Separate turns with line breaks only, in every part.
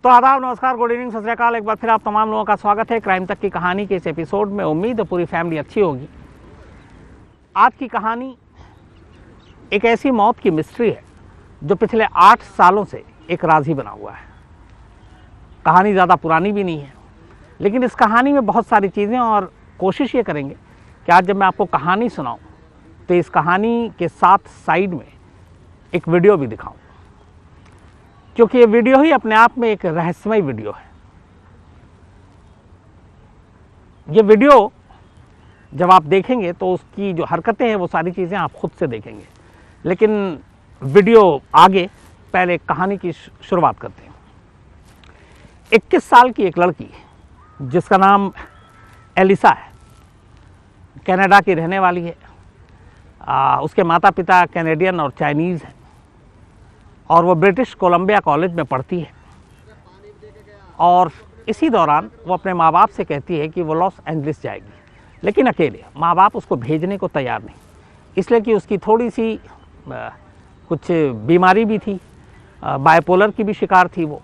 तो आदाब, नमस्कार, गुड इवनिंग, सत श्री अकाल। एक बार फिर आप तमाम लोगों का स्वागत है क्राइम तक की कहानी के इस एपिसोड में। उम्मीद है पूरी फैमिली अच्छी होगी। आज की कहानी एक ऐसी मौत की मिस्ट्री है जो पिछले 8 सालों से एक राज ही बना हुआ है। कहानी ज़्यादा पुरानी भी नहीं है, लेकिन इस कहानी में बहुत सारी चीज़ें, और कोशिश ये करेंगे कि आज जब मैं आपको कहानी सुनाऊं तो इस कहानी के साथ साइड में एक वीडियो भी दिखाऊं, क्योंकि ये वीडियो ही अपने आप में एक रहस्यमय वीडियो है। ये वीडियो जब आप देखेंगे तो उसकी जो हरकतें हैं वो सारी चीज़ें आप खुद से देखेंगे, लेकिन वीडियो आगे, पहले कहानी की शुरुआत करते हैं। 21 साल की एक लड़की जिसका नाम एलिसा है, कनाडा की रहने वाली है। उसके माता पिता कैनेडियन और चाइनीज़ हैं, और वो ब्रिटिश कोलंबिया कॉलेज में पढ़ती है। और इसी दौरान वो अपने माँ बाप से कहती है कि वो लॉस एंजलिस जाएगी, लेकिन अकेले। माँ बाप उसको भेजने को तैयार नहीं, इसलिए कि उसकी थोड़ी सी कुछ बीमारी भी थी, बाइपोलर की भी शिकार थी वो।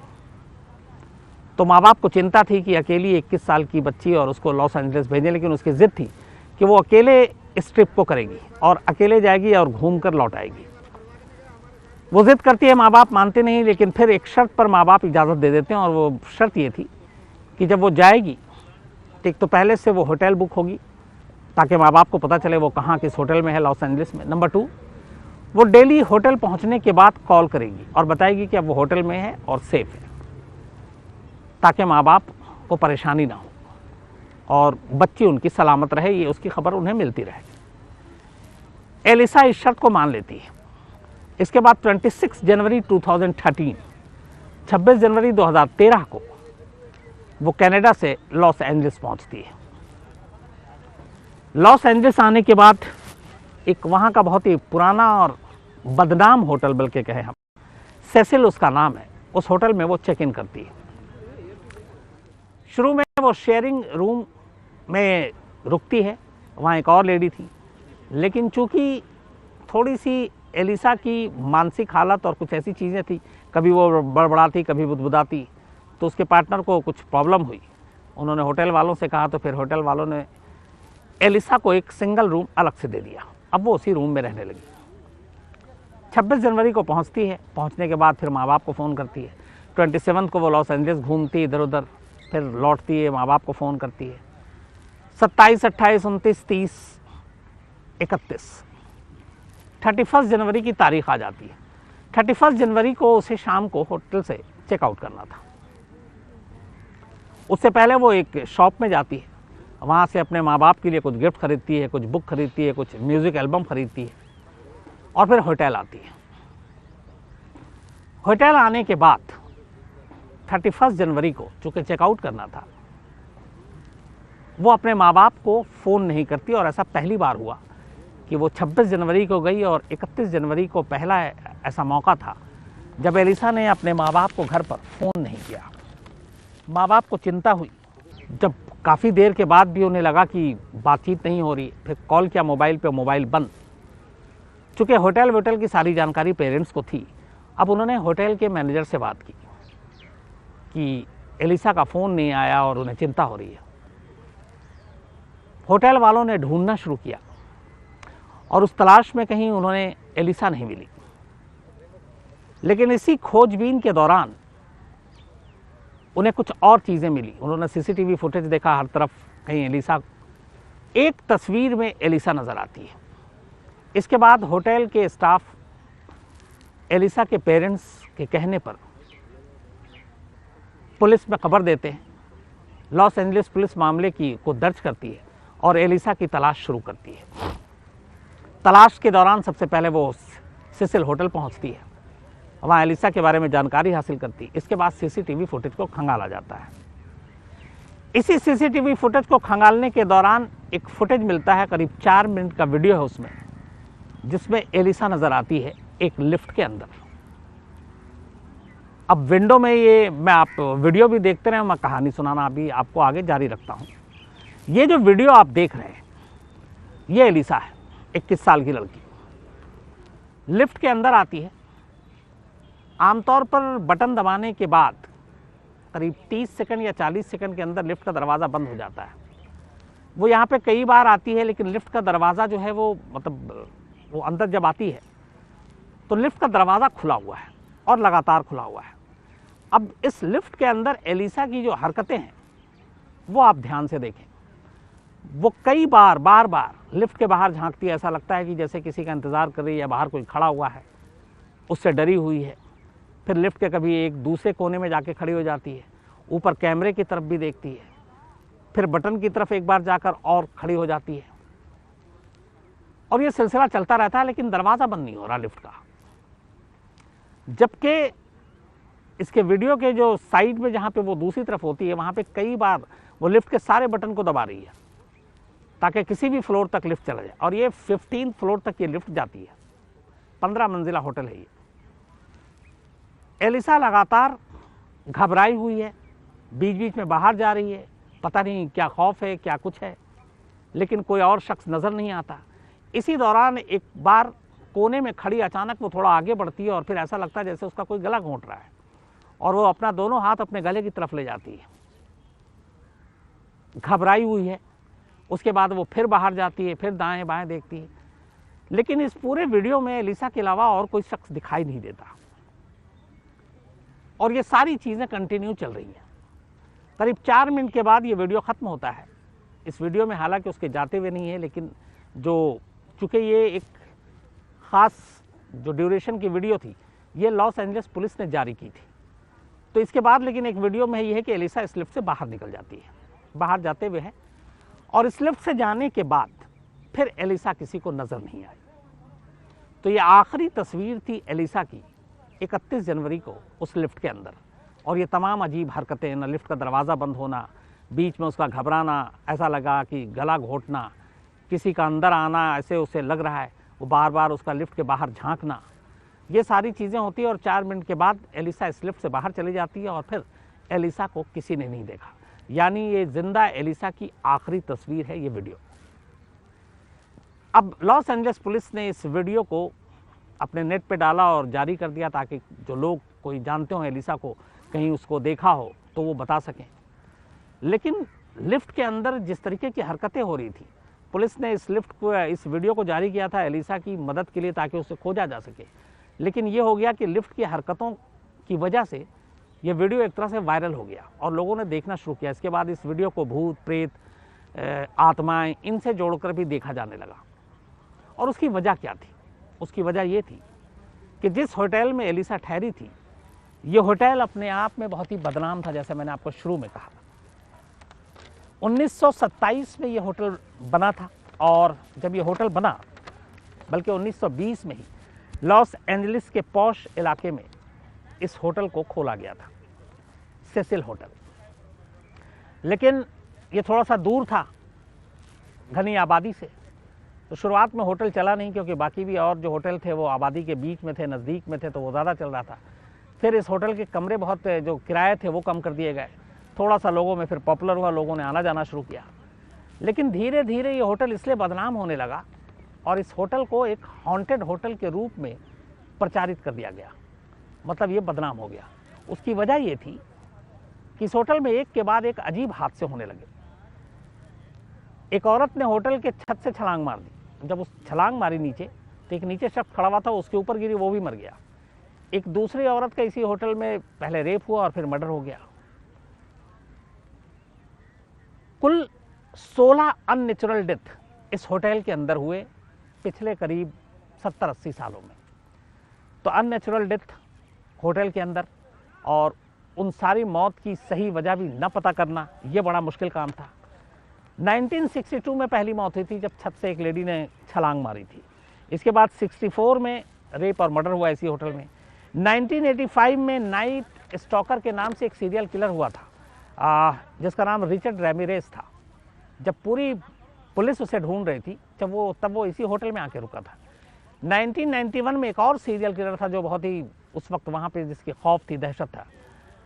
तो माँ बाप को चिंता थी कि अकेली 21 साल की बच्ची और उसको लॉस एंजलिस भेजें, लेकिन उसकी ज़िद थी कि वो अकेले इस ट्रिप को करेगी और अकेले जाएगी और घूम कर लौट आएगी। वो ज़िद करती है, माँ बाप मानते नहीं, लेकिन फिर एक शर्त पर माँ बाप इजाज़त दे देते हैं, और वो शर्त ये थी कि जब वो जाएगी, एक तो पहले से वो होटल बुक होगी ताकि माँ बाप को पता चले वो कहाँ, किस होटल में है लॉस एंजलिस में। नंबर 2, वो डेली होटल पहुँचने के बाद कॉल करेगी और बताएगी कि अब वो होटल में है और सेफ़ है, ताकि माँ बाप को परेशानी ना हो और बच्ची उनकी सलामत रहे, ये उसकी खबर उन्हें मिलती रहे। एलिसा इस शर्त को मान लेती है। इसके बाद 26 जनवरी 2013, 26 जनवरी 2013 को वो कनाडा से लॉस एंजलिस पहुंचती है। लॉस एंजलिस आने के बाद एक वहाँ का बहुत ही पुराना और बदनाम होटल, बल्कि कहें हम, सेसिल उसका नाम है, उस होटल में वो चेक इन करती है। शुरू में वो शेयरिंग रूम में रुकती है, वहाँ एक और लेडी थी, लेकिन चूँकि थोड़ी सी एलिसा की मानसिक हालत और कुछ ऐसी चीज़ें थी, कभी वो बड़बड़ाती, कभी बुदबुदाती, तो उसके पार्टनर को कुछ प्रॉब्लम हुई। उन्होंने होटल वालों से कहा, तो फिर होटल वालों ने एलिसा को एक सिंगल रूम अलग से दे दिया। अब वो उसी रूम में रहने लगी। 26 जनवरी को पहुंचती है। पहुंचने के बाद फिर माँ बाप को फ़ोन करती है। 27 को वो लॉस एंजलिस घूमती इधर उधर, फिर लौटती है, माँ बाप को फ़ोन करती है। 27, 28, 29, 30, 31, 31 जनवरी की तारीख आ जाती है। 31 जनवरी को उसे शाम को होटल से चेकआउट करना था। उससे पहले वो एक शॉप में जाती है, वहाँ से अपने माँ बाप के लिए कुछ गिफ्ट खरीदती है, कुछ बुक खरीदती है, कुछ म्यूज़िक एल्बम खरीदती है, और फिर होटल आती है। होटल आने के बाद 31 जनवरी को चूँकि चेकआउट करना था, वो अपने माँ बाप को फ़ोन नहीं करती, और ऐसा पहली बार हुआ कि वो 26 जनवरी को गई, और 31 जनवरी को पहला ऐसा मौका था जब एलिसा ने अपने माँ बाप को घर पर फ़ोन नहीं किया। माँ बाप को चिंता हुई। जब काफ़ी देर के बाद भी उन्हें लगा कि बातचीत नहीं हो रही, फिर कॉल किया मोबाइल पे, मोबाइल बंद। चूँकि होटल की सारी जानकारी पेरेंट्स को थी, अब उन्होंने होटल के मैनेजर से बात की कि एलिसा का फ़ोन नहीं आया और उन्हें चिंता हो रही है। होटल वालों ने ढूंढना शुरू किया, और उस तलाश में कहीं उन्होंने एलिसा नहीं मिली। लेकिन इसी खोजबीन के दौरान उन्हें कुछ और चीज़ें मिली। उन्होंने सीसीटीवी फुटेज देखा, हर तरफ कहीं एलिसा, एक तस्वीर में एलिसा नज़र आती है। इसके बाद होटल के स्टाफ एलिसा के पेरेंट्स के कहने पर पुलिस में खबर देते हैं। लॉस एंजलिस पुलिस मामले को दर्ज करती है और एलिसा की तलाश शुरू करती है। तलाश के दौरान सबसे पहले वो सेसिल होटल पहुंचती है, वहाँ एलिसा के बारे में जानकारी हासिल करती है। इसके बाद सीसीटीवी फुटेज को खंगाला जाता है। इसी सीसीटीवी फुटेज को खंगालने के दौरान एक फुटेज मिलता है, करीब 4 मिनट का वीडियो है उसमें, जिसमें एलिसा नज़र आती है एक लिफ्ट के अंदर। अब विंडो में ये, मैं आप वीडियो भी देखते रहे, मैं कहानी सुनाना अभी आपको आगे जारी रखता हूँ। ये जो वीडियो आप देख रहे हैं, ये एलिसा है, 21 साल की लड़की। लिफ्ट के अंदर आती है। आमतौर पर बटन दबाने के बाद करीब 30 सेकंड या 40 सेकंड के अंदर लिफ्ट का दरवाज़ा बंद हो जाता है। वो यहाँ पे कई बार आती है, लेकिन लिफ्ट का दरवाज़ा जो है वो मतलब वो अंदर जब आती है तो लिफ्ट का दरवाज़ा खुला हुआ है और लगातार खुला हुआ है। अब इस लिफ्ट के अंदर एलिसा की जो हरकतें हैं वो आप ध्यान से देखें। वो कई बार बार बार लिफ्ट के बाहर झांकती है, ऐसा लगता है कि जैसे किसी का इंतज़ार कर रही है, बाहर कोई खड़ा हुआ है, उससे डरी हुई है। फिर लिफ्ट के कभी एक दूसरे कोने में जाके खड़ी हो जाती है, ऊपर कैमरे की तरफ भी देखती है, फिर बटन की तरफ एक बार जाकर और खड़ी हो जाती है, और ये सिलसिला चलता रहता है, लेकिन दरवाज़ा बंद नहीं हो रहा लिफ्ट का। जबकि इसके वीडियो के जो साइड में जहाँ पे वो दूसरी तरफ होती है, वहाँ पे कई बार वो लिफ्ट के सारे बटन को दबा रही है ताकि किसी भी फ्लोर तक लिफ्ट चला जाए। और ये 15 फ्लोर तक ये लिफ्ट जाती है, 15 मंजिला होटल है ये। एलिसा लगातार घबराई हुई है, बीच बीच में बाहर जा रही है, पता नहीं क्या खौफ है क्या कुछ है, लेकिन कोई और शख्स नज़र नहीं आता। इसी दौरान एक बार कोने में खड़ी अचानक वो थोड़ा आगे बढ़ती है और फिर ऐसा लगता है जैसे उसका कोई गला घोंट रहा है, और वो अपना दोनों हाथ अपने गले की तरफ ले जाती है, घबराई हुई है। उसके बाद वो फिर बाहर जाती है, फिर दाएं बाएं देखती है, लेकिन इस पूरे वीडियो में एलिसा के अलावा और कोई शख्स दिखाई नहीं देता, और ये सारी चीज़ें कंटिन्यू चल रही हैं। करीब 4 मिनट के बाद ये वीडियो ख़त्म होता है। इस वीडियो में हालांकि उसके जाते हुए नहीं है, लेकिन जो चूँकि ये एक ख़ास जो ड्यूरेशन की वीडियो थी, ये लॉस एंजलिस पुलिस ने जारी की थी, तो इसके बाद लेकिन एक वीडियो में ये है कि एलिसा इस लिफ्ट से बाहर निकल जाती है, बाहर जाते हुए है, और इस लिफ्ट से जाने के बाद फिर एलिसा किसी को नज़र नहीं आई। तो ये आखिरी तस्वीर थी एलिसा की 31 जनवरी को उस लिफ्ट के अंदर, और ये तमाम अजीब हरकतें, न लिफ्ट का दरवाज़ा बंद होना, बीच में उसका घबराना, ऐसा लगा कि गला घोंटना, किसी का अंदर आना ऐसे उसे लग रहा है, वो बार बार उसका लिफ्ट के बाहर झांकना, ये सारी चीज़ें होती है। और 4 मिनट के बाद एलिसा इस लिफ्ट से बाहर चली जाती है और फिर एलिसा को किसी ने नहीं देखा। यानी ये जिंदा एलिसा की आखिरी तस्वीर है ये वीडियो। अब लॉस एंजलिस पुलिस ने इस वीडियो को अपने नेट पे डाला और जारी कर दिया ताकि जो लोग कोई जानते हो एलिसा को, कहीं उसको देखा हो तो वो बता सकें। लेकिन लिफ्ट के अंदर जिस तरीके की हरकतें हो रही थी, पुलिस ने इस वीडियो को जारी किया था एलिसा की मदद के लिए ताकि उसे खोजा जा सके। लेकिन ये हो गया कि लिफ्ट की हरकतों की वजह से ये वीडियो एक तरह से वायरल हो गया और लोगों ने देखना शुरू किया। इसके बाद इस वीडियो को भूत प्रेत, आत्माएं, इनसे जोड़कर भी देखा जाने लगा। और उसकी वजह क्या थी? उसकी वजह ये थी कि जिस होटल में एलिसा ठहरी थी, ये होटल अपने आप में बहुत ही बदनाम था। जैसे मैंने आपको शुरू में कहा, 1927 में ये होटल बना था, और जब ये होटल बना, बल्कि 1920 में ही लॉस एंजलिस के पॉश इलाके में इस होटल को खोला गया था, सेसिल होटल। लेकिन ये थोड़ा सा दूर था घनी आबादी से, तो शुरुआत में होटल चला नहीं, क्योंकि बाकी भी और जो होटल थे वो आबादी के बीच में थे, नज़दीक में थे, तो वो ज़्यादा चल रहा था। फिर इस होटल के कमरे बहुत, जो किराए थे वो कम कर दिए गए, थोड़ा सा लोगों में फिर पॉपुलर हुआ, लोगों ने आना जाना शुरू किया। लेकिन धीरे धीरे ये होटल इसलिए बदनाम होने लगा और इस होटल को एक हॉन्टेड होटल के रूप में प्रचारित कर दिया गया, मतलब ये बदनाम हो गया। उसकी वजह ये थी कि इस होटल में एक के बाद एक अजीब हादसे होने लगे। एक औरत ने होटल के छत से छलांग मार दी। जब उस छलांग मारी नीचे, तो एक नीचे शख्स खड़ा हुआ था, उसके ऊपर गिरी, वो भी मर गया। एक दूसरी औरत का इसी होटल में पहले रेप हुआ और फिर मर्डर हो गया। कुल 16 अननेचुरल डेथ इस होटल के अंदर हुए पिछले करीब 70-80 सालों में। तो अननेचुरल डेथ होटल के अंदर, और उन सारी मौत की सही वजह भी न पता करना, ये बड़ा मुश्किल काम था। 1962 में पहली मौत हुई थी, जब छत से एक लेडी ने छलांग मारी थी। इसके बाद 64 में रेप और मर्डर हुआ इसी होटल में। 1985 में नाइट स्टॉकर के नाम से एक सीरियल किलर हुआ था, जिसका नाम रिचर्ड रैमिरेज था। जब पूरी पुलिस उसे ढूंढ रही थी, तब वो इसी होटल में आके रुका था। 1991 में एक और सीरियल किलर था जो बहुत ही उस वक्त वहाँ पे जिसकी खौफ थी, दहशत था,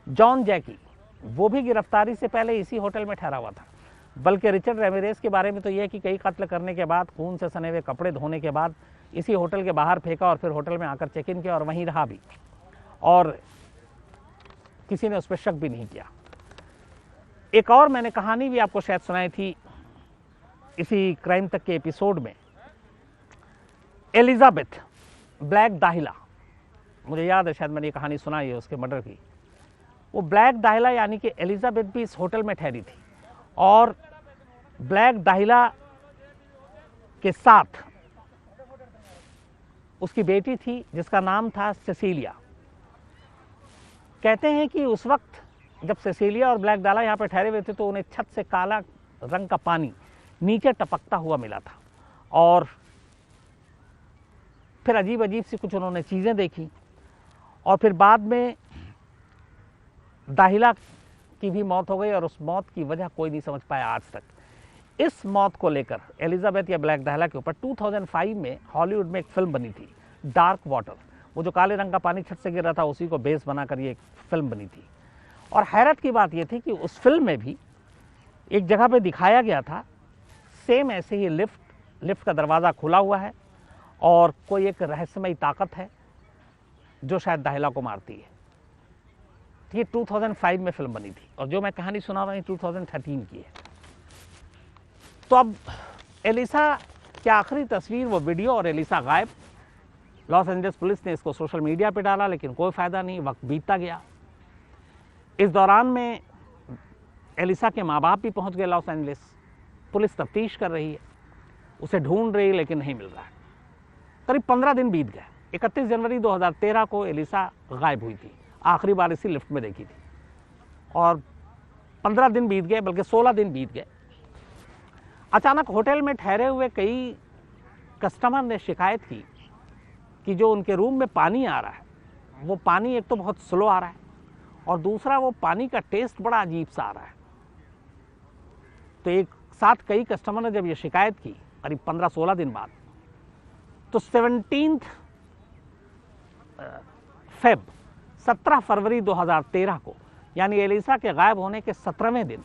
जॉन जैकी। वो भी गिरफ्तारी से पहले इसी होटल में ठहरा हुआ था। बल्कि रिचर्ड रैमिरेज के बारे में तो यह है कि कई कत्ल करने के बाद, खून से सने हुए कपड़े धोने के बाद इसी होटल के बाहर फेंका और फिर होटल में आकर चेक इन किया और वहीं रहा भी। और किसी ने उस पर शक भी नहीं किया। एक और मैंने कहानी भी आपको शायद सुनाई थी इसी क्राइम तक के एपिसोड में, एलिजाबेथ ब्लैक दाहिला, मुझे याद है शायद मैंने ये कहानी सुनाई है उसके मर्डर की। वो ब्लैक दाहिला यानी कि एलिजाबेथ भी इस होटल में ठहरी थी और ब्लैक दाहिला के साथ उसकी बेटी थी जिसका नाम था सेसिलिया। कहते हैं कि उस वक्त जब सेसिलिया और ब्लैक दाहिला यहाँ पर ठहरे हुए थे तो उन्हें छत से काला रंग का पानी नीचे टपकता हुआ मिला था और फिर अजीब अजीब सी कुछ उन्होंने चीज़ें देखी और फिर बाद में दाहिला की भी मौत हो गई और उस मौत की वजह कोई नहीं समझ पाया आज तक। इस मौत को लेकर एलिजाबेथ या ब्लैक दाहिला के ऊपर 2005 में हॉलीवुड में एक फिल्म बनी थी, डार्क वाटर। वो जो काले रंग का पानी छत से गिर रहा था उसी को बेस बनाकर ये एक फिल्म बनी थी। और हैरत की बात ये थी कि उस फिल्म में भी एक जगह पे दिखाया गया था सेम ऐसे ही लिफ्ट का दरवाज़ा खुला हुआ है और कोई एक रहस्यमयी ताकत है जो शायद दाहिला को मारती है। ये 2005 में फिल्म बनी थी और जो मैं कहानी सुना रहा हूँ 2013 की है। तो अब एलिसा की आखिरी तस्वीर, वो वीडियो और एलिसा गायब। लॉस एंजल्स पुलिस ने इसको सोशल मीडिया पे डाला लेकिन कोई फ़ायदा नहीं, वक्त बीतता गया। इस दौरान में एलिसा के माँ बाप भी पहुँच गए लॉस एंजल्स। पुलिस तफ्तीश कर रही है, उसे ढूंढ रही है लेकिन नहीं मिल रहा है। करीब 15 दिन बीत गए। 31 जनवरी 2013 को एलिसा गायब हुई थी, आखिरी बार इसी लिफ्ट में देखी थी और 15 दिन बीत गए, बल्कि 16 दिन बीत गए। अचानक होटल में ठहरे हुए कई कस्टमर ने शिकायत की कि जो उनके रूम में पानी आ रहा है वो पानी एक तो बहुत स्लो आ रहा है और दूसरा वो पानी का टेस्ट बड़ा अजीब सा आ रहा है। तो एक साथ कई कस्टमर ने जब ये शिकायत की करीब 15-16 दिन बाद, तो 17 फरवरी 2013 को यानी एलिसा के गायब होने के 17वें दिन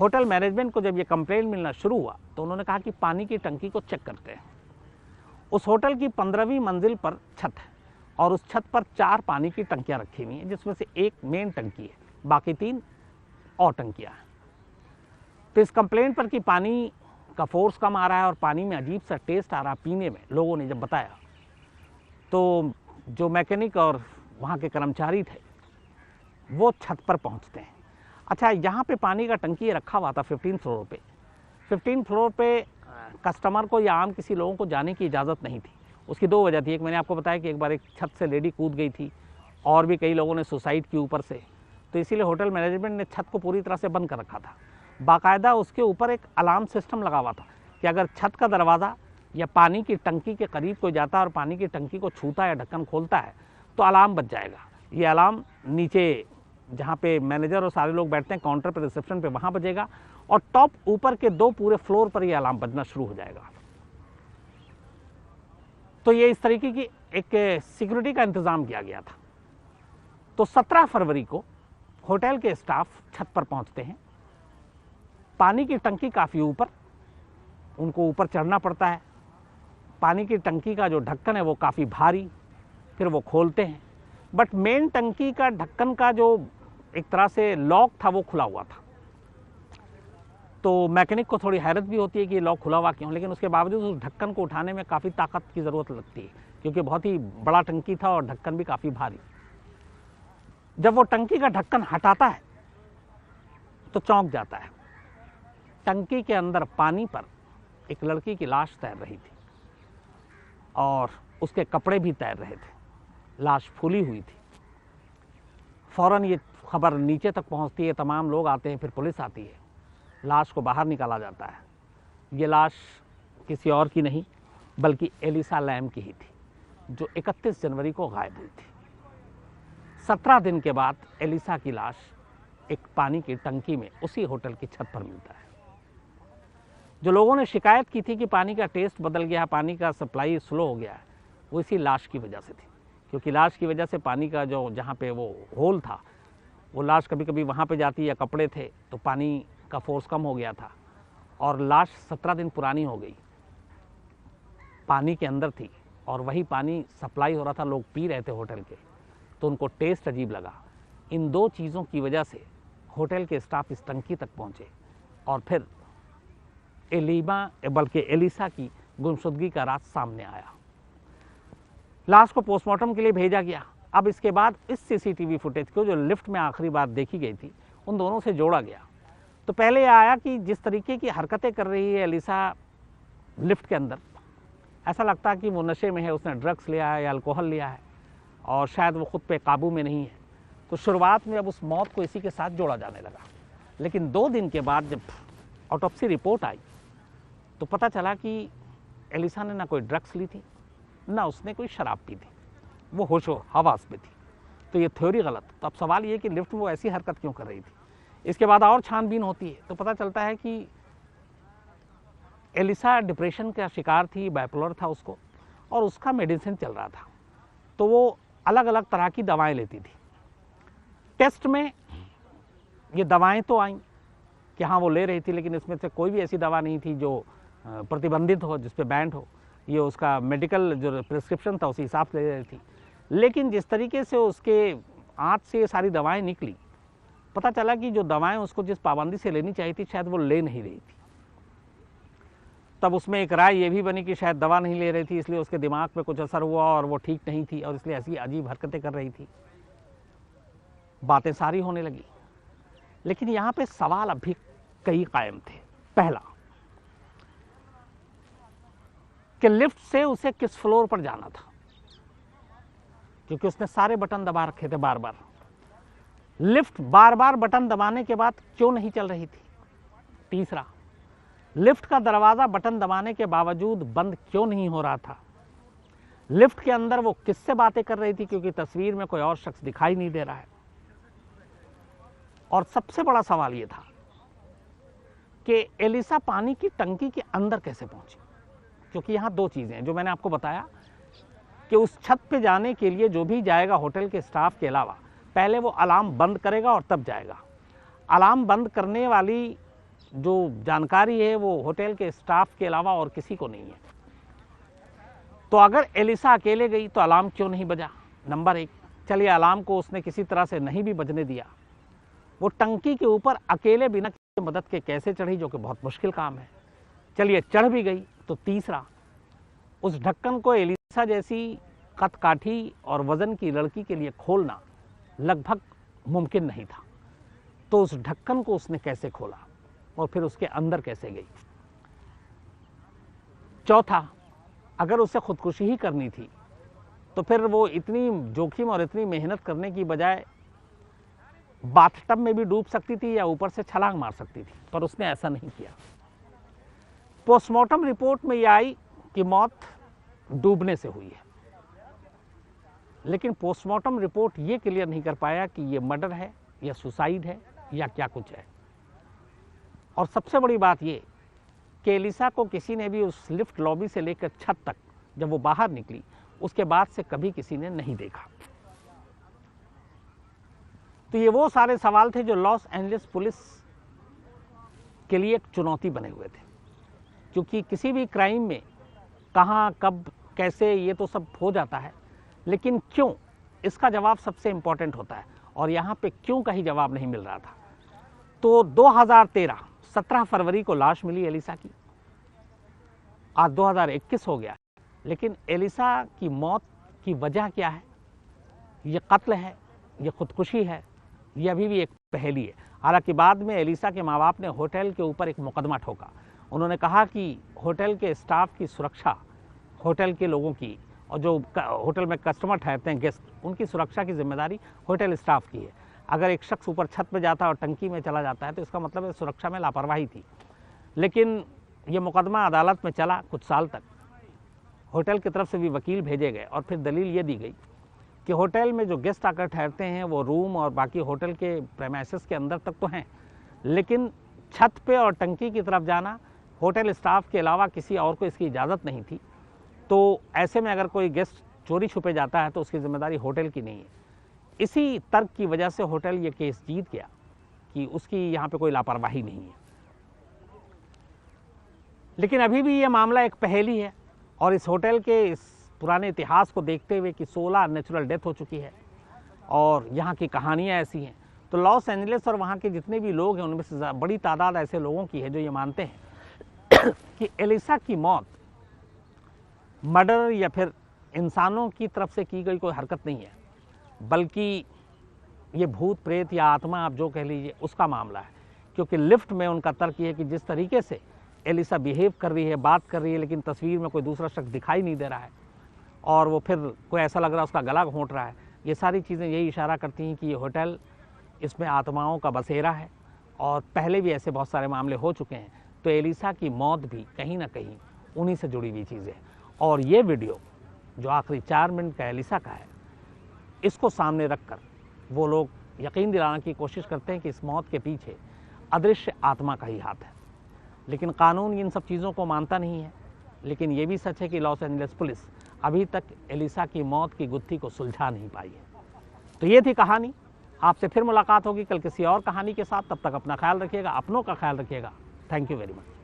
होटल मैनेजमेंट को जब ये कंप्लेंट मिलना शुरू हुआ तो उन्होंने कहा कि पानी की टंकी को चेक करते हैं। उस होटल की 15वीं मंजिल पर छत है और उस छत पर 4 पानी की टंकियां रखी हुई हैं जिसमें से एक मेन टंकी है, बाकी 3 और टंकियां हैं। तो इस कंप्लेंट पर कि पानी का फोर्स कम आ रहा है और पानी में अजीब सा टेस्ट आ रहा है पीने में, लोगों ने जब बताया तो जो मैकेनिक और वहाँ के कर्मचारी थे वो छत पर पहुँचते हैं। अच्छा, यहाँ पे पानी का टंकी रखा हुआ था 15 फ्लोर पे। 15 फ्लोर पे कस्टमर को या आम किसी लोगों को जाने की इजाज़त नहीं थी। उसकी 2 वजह थी। एक मैंने आपको बताया कि एक बार एक छत से लेडी कूद गई थी और भी कई लोगों ने सुसाइड की ऊपर से, तो इसीलिए होटल मैनेजमेंट ने छत को पूरी तरह से बंद कर रखा था। बाकायदा उसके ऊपर एक अलार्म सिस्टम लगा हुआ था कि अगर छत का दरवाज़ा या पानी की टंकी के करीब कोई जाता है और पानी की टंकी को छूता है या ढक्कन खोलता है तो अलार्म बज जाएगा। ये अलार्म नीचे जहाँ पे मैनेजर और सारे लोग बैठते हैं काउंटर पर, रिसेप्शन पे, वहाँ बजेगा और टॉप ऊपर के 2 पूरे फ्लोर पर ये अलार्म बजना शुरू हो जाएगा। तो ये इस तरीके की एक सिक्योरिटी का इंतज़ाम किया गया था। तो 17 फरवरी को होटल के स्टाफ छत पर पहुँचते हैं। पानी की टंकी काफ़ी ऊपर, उनको ऊपर चढ़ना पड़ता है। पानी की टंकी का जो ढक्कन है वो काफ़ी भारी, फिर वो खोलते हैं। बट मेन टंकी का ढक्कन का जो एक तरह से लॉक था वो खुला हुआ था। तो मैकेनिक को थोड़ी हैरत भी होती है कि ये लॉक खुला हुआ क्यों, लेकिन उसके बावजूद उस ढक्कन को उठाने में काफ़ी ताकत की ज़रूरत लगती है क्योंकि बहुत ही बड़ा टंकी था और ढक्कन भी काफ़ी भारी। जब वो टंकी का ढक्कन हटाता है तो चौंक जाता है। टंकी के अंदर पानी पर एक लड़की की लाश तैर रही थी और उसके कपड़े भी तैर रहे थे। लाश फूली हुई थी। फ़ौरन ये खबर नीचे तक पहुंचती है, तमाम लोग आते हैं, फिर पुलिस आती है। लाश को बाहर निकाला जाता है। ये लाश किसी और की नहीं बल्कि एलिसा लैम की ही थी जो 31 जनवरी को गायब हुई थी। 17 दिन के बाद एलिसा की लाश एक पानी की टंकी में उसी होटल की छत पर मिलता है। जो लोगों ने शिकायत की थी कि पानी का टेस्ट बदल गया, पानी का सप्लाई स्लो हो गया है, वो इसी लाश की वजह से थी क्योंकि लाश की वजह से पानी का जो जहाँ पे वो होल था वो लाश कभी कभी वहाँ पे जाती या कपड़े थे तो पानी का फोर्स कम हो गया था और लाश 17 दिन पुरानी हो गई, पानी के अंदर थी और वही पानी सप्लाई हो रहा था, लोग पी रहे थे होटल के, तो उनको टेस्ट अजीब लगा। इन दो चीज़ों की वजह से होटल के स्टाफ इस टंकी तक पहुंचे और फिर एलिसा की गुमशुदगी का राज सामने आया। लाश को पोस्टमार्टम के लिए भेजा गया। अब इसके बाद इस सीसीटीवी फुटेज को जो लिफ्ट में आखिरी बार देखी गई थी उन दोनों से जोड़ा गया। तो पहले यह आया कि जिस तरीके की हरकतें कर रही है एलिसा लिफ्ट के अंदर, ऐसा लगता है कि वो नशे में है, उसने ड्रग्स लिया है या अल्कोहल लिया है और शायद वो खुद पे काबू में नहीं है। तो शुरुआत में अब उस मौत को इसी के साथ जोड़ा जाने लगा। लेकिन 2 दिन के बाद जब ऑटोप्सी रिपोर्ट आई तो पता चला कि एलिसा ने ना कोई ड्रग्स ली थी, ना उसने कोई शराब पी थी, वो होशो हवास में थी। तो ये थ्योरी गलत। तो अब सवाल ये कि लिफ्ट में वो ऐसी हरकत क्यों कर रही थी। इसके बाद और छानबीन होती है तो पता चलता है कि एलिसा डिप्रेशन का शिकार थी, बाइपोलर था उसको, और उसका मेडिसिन चल रहा था। तो वो अलग अलग तरह की दवाएं लेती थी। टेस्ट में ये दवाएं तो आई कि हाँ वो ले रही थी, लेकिन इसमें से कोई भी ऐसी दवा नहीं थी जो प्रतिबंधित हो, जिस पे बैन हो। ये उसका मेडिकल जो प्रिस्क्रिप्शन था उसी हिसाब से ले रही थी। लेकिन जिस तरीके से उसके आँत से ये सारी दवाएं निकली, पता चला कि जो दवाएं उसको जिस पाबंदी से लेनी चाहिए थी शायद वो ले नहीं रही थी। तब उसमें एक राय ये भी बनी कि शायद दवा नहीं ले रही थी, इसलिए उसके दिमाग पे कुछ असर हुआ और वो ठीक नहीं थी और इसलिए ऐसी अजीब हरकतें कर रही थी। बातें सारी होने लगी। लेकिन यहाँ पे सवाल अभी कई कायम थे। पहला कि लिफ्ट से उसे किस फ्लोर पर जाना था, क्योंकि उसने सारे बटन दबा रखे थे बार बार। लिफ्ट बार बार बटन दबाने के बाद क्यों नहीं चल रही थी। तीसरा, लिफ्ट का दरवाजा बटन दबाने के बावजूद बंद क्यों नहीं हो रहा था। लिफ्ट के अंदर वो किससे बातें कर रही थी, क्योंकि तस्वीर में कोई और शख्स दिखाई नहीं दे रहा है। और सबसे बड़ा सवाल ये था कि एलिसा पानी की टंकी के अंदर कैसे पहुंची, क्योंकि यहां 2 चीजें हैं जो मैंने आपको बताया कि उस छत पे जाने के लिए जो भी जाएगा होटल के स्टाफ के अलावा पहले वो अलार्म बंद करेगा और तब जाएगा। अलार्म बंद करने वाली जो जानकारी है वो होटल के स्टाफ के अलावा और किसी को नहीं है। तो अगर एलिसा अकेले गई तो अलार्म क्यों नहीं बजा, नंबर 1। चलिए अलार्म को उसने किसी तरह से नहीं भी बजने दिया, वो टंकी के ऊपर अकेले बिना किसी मदद के कैसे चढ़ी, जो कि बहुत मुश्किल काम है। चलिए चढ़ भी गई तो तीसरा, उस ढक्कन को एलिसा जैसी कद काठी और वजन की लड़की के लिए खोलना लगभग मुमकिन नहीं था। तो उस ढक्कन को उसने कैसे खोला और फिर उसके अंदर कैसे गई। चौथा, अगर उसे खुदकुशी ही करनी थी तो फिर वो इतनी जोखिम और इतनी मेहनत करने की बजाय बाथटब में भी डूब सकती थी या ऊपर से छलांग मार सकती थी, पर उसने ऐसा नहीं किया। पोस्टमार्टम रिपोर्ट में यह आई कि मौत डूबने से हुई है, लेकिन पोस्टमार्टम रिपोर्ट ये क्लियर नहीं कर पाया कि ये मर्डर है या सुसाइड है या क्या कुछ है। और सबसे बड़ी बात ये कि एलिसा को किसी ने भी उस लिफ्ट लॉबी से लेकर छत तक जब वो बाहर निकली उसके बाद से कभी किसी ने नहीं देखा। तो ये वो सारे सवाल थे जो लॉस एंजलिस पुलिस के लिए एक चुनौती बने हुए थे, क्योंकि किसी भी क्राइम में कहाँ कब कैसे ये तो सब हो जाता है, लेकिन क्यों, इसका जवाब सबसे इंपॉर्टेंट होता है। और यहाँ पे क्यों का ही जवाब नहीं मिल रहा था। तो 2013 17 फरवरी को लाश मिली एलिसा की। आज 2021 हो गया, लेकिन एलिसा की मौत की वजह क्या है, ये कत्ल है, ये खुदकुशी है, ये अभी भी एक पहेली है। हालांकि बाद में एलिसा के माँ बाप ने होटल के ऊपर एक मुकदमा ठोका। उन्होंने कहा कि होटल के स्टाफ की सुरक्षा, होटल के लोगों की और जो होटल में कस्टमर ठहरते हैं गेस्ट, उनकी सुरक्षा की जिम्मेदारी होटल स्टाफ की है। अगर एक शख्स ऊपर छत पर जाता है और टंकी में चला जाता है तो इसका मतलब है सुरक्षा में लापरवाही थी। लेकिन ये मुकदमा अदालत में चला कुछ साल तक। होटल की तरफ से भी वकील भेजे गए और फिर दलील ये दी गई कि होटल में जो गेस्ट आकर ठहरते हैं वो रूम और बाकी होटल के प्रेमाइसेस के अंदर तक तो हैं, लेकिन छत पे और टंकी की तरफ जाना होटल स्टाफ के अलावा किसी और को इसकी इजाज़त नहीं थी। तो ऐसे में अगर कोई गेस्ट चोरी छुपे जाता है तो उसकी जिम्मेदारी होटल की नहीं है। इसी तर्क की वजह से होटल ये केस जीत गया कि उसकी यहाँ पे कोई लापरवाही नहीं है। लेकिन अभी भी ये मामला एक पहेली है और इस होटल के इस पुराने इतिहास को देखते हुए कि 16 नेचुरल डेथ हो चुकी है, और यहाँ की कहानियाँ ऐसी हैं। तो लॉस एंजलिस और वहाँ के जितने भी लोग हैं उनमें से बड़ी तादाद ऐसे लोगों की है जो ये मानते हैं कि एलिसा की मौत मर्डर या फिर इंसानों की तरफ से की गई कोई हरकत नहीं है, बल्कि ये भूत प्रेत या आत्मा आप जो कह लीजिए उसका मामला है। क्योंकि लिफ्ट में उनका तर्क ये है कि जिस तरीके से एलिसा बिहेव कर रही है, बात कर रही है, लेकिन तस्वीर में कोई दूसरा शख्स दिखाई नहीं दे रहा है और वो फिर कोई ऐसा लग रहा है उसका गला घोंट रहा है, ये सारी चीज़ें यही इशारा करती हैं कि ये होटल इसमें आत्माओं का बसेरा है और पहले भी ऐसे बहुत सारे मामले हो चुके हैं। तो एलिसा की मौत भी कहीं ना कहीं उन्हीं से जुड़ी हुई चीज़ें हैं। और ये वीडियो जो आखिरी 4 मिनट का एलिसा का है, इसको सामने रखकर वो लोग यकीन दिलाने की कोशिश करते हैं कि इस मौत के पीछे अदृश्य आत्मा का ही हाथ है। लेकिन कानून इन सब चीज़ों को मानता नहीं है। लेकिन ये भी सच है कि लॉस एंजलिस पुलिस अभी तक एलिसा की मौत की गुत्थी को सुलझा नहीं पाई है। तो ये थी कहानी। आपसे फिर मुलाकात होगी कल किसी और कहानी के साथ। तब तक अपना ख्याल रखिएगा, अपनों का ख्याल रखिएगा। Thank you very much.